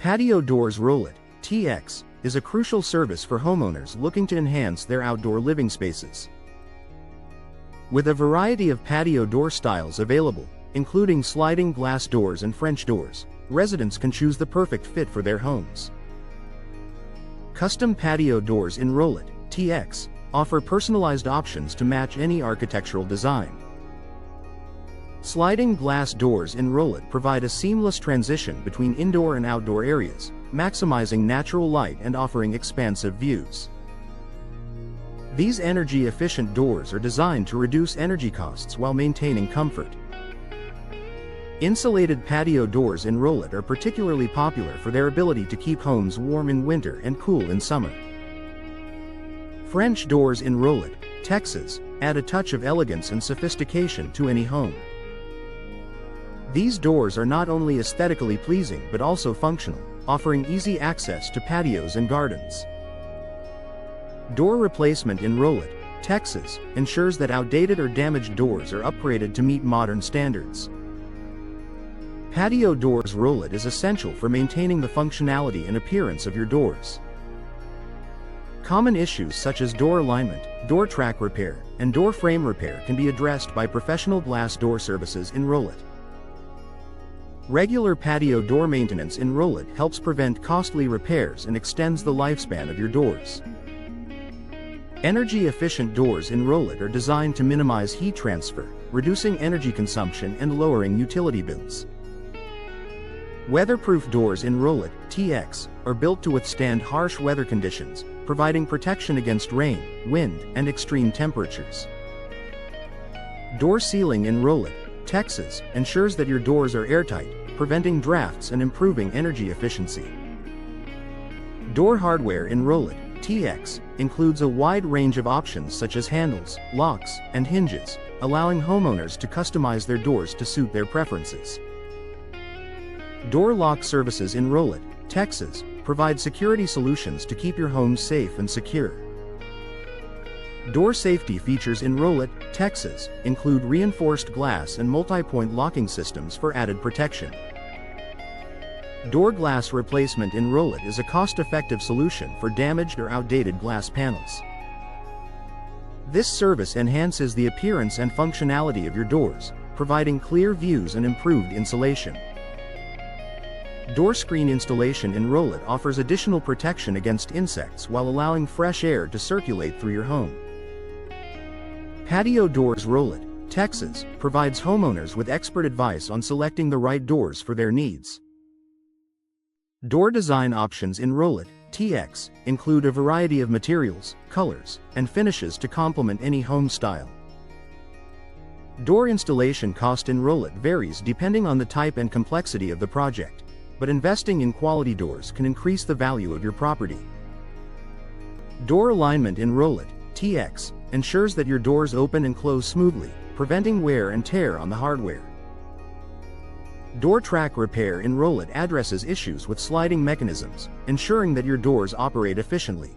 Patio Doors Rowlett, TX, is a crucial service for homeowners looking to enhance their outdoor living spaces. With a variety of patio door styles available, including sliding glass doors and French doors, residents can choose the perfect fit for their homes. Custom patio doors in Rowlett, TX, offer personalized options to match any architectural design. Sliding glass doors in Rowlett provide a seamless transition between indoor and outdoor areas, maximizing natural light and offering expansive views. These energy-efficient doors are designed to reduce energy costs while maintaining comfort. Insulated patio doors in Rowlett are particularly popular for their ability to keep homes warm in winter and cool in summer. French doors in Rowlett, Texas, add a touch of elegance and sophistication to any home. These doors are not only aesthetically pleasing but also functional, offering easy access to patios and gardens. Door replacement in Rowlett, Texas, ensures that outdated or damaged doors are upgraded to meet modern standards. Patio Doors Rowlett is essential for maintaining the functionality and appearance of your doors. Common issues such as door alignment, door track repair, and door frame repair can be addressed by professional glass door services in Rowlett. Regular patio door maintenance in Rowlett helps prevent costly repairs and extends the lifespan of your doors. Energy-efficient doors in Rowlett are designed to minimize heat transfer, reducing energy consumption and lowering utility bills. Weatherproof doors in Rowlett, TX, are built to withstand harsh weather conditions, providing protection against rain, wind, and extreme temperatures. Door sealing in Rowlett, Texas, ensures that your doors are airtight, preventing drafts and improving energy efficiency. Door hardware in Rowlett, TX, includes a wide range of options such as handles, locks, and hinges, allowing homeowners to customize their doors to suit their preferences. Door lock services in Rowlett, Texas, provide security solutions to keep your home safe and secure. Door safety features in Rowlett, Texas, include reinforced glass and multi-point locking systems for added protection. Door glass replacement in Rowlett is a cost-effective solution for damaged or outdated glass panels. This service enhances the appearance and functionality of your doors, providing clear views and improved insulation. Door screen installation in Rowlett offers additional protection against insects while allowing fresh air to circulate through your home. Patio Doors Rowlett, Texas, provides homeowners with expert advice on selecting the right doors for their needs. Door design options in Rowlett, TX, include a variety of materials, colors, and finishes to complement any home style. Door installation cost in Rowlett varies depending on the type and complexity of the project, but investing in quality doors can increase the value of your property. Door alignment in Rowlett, TX, ensures that your doors open and close smoothly, preventing wear and tear on the hardware. Door track repair in Rowlett addresses issues with sliding mechanisms, ensuring that your doors operate efficiently.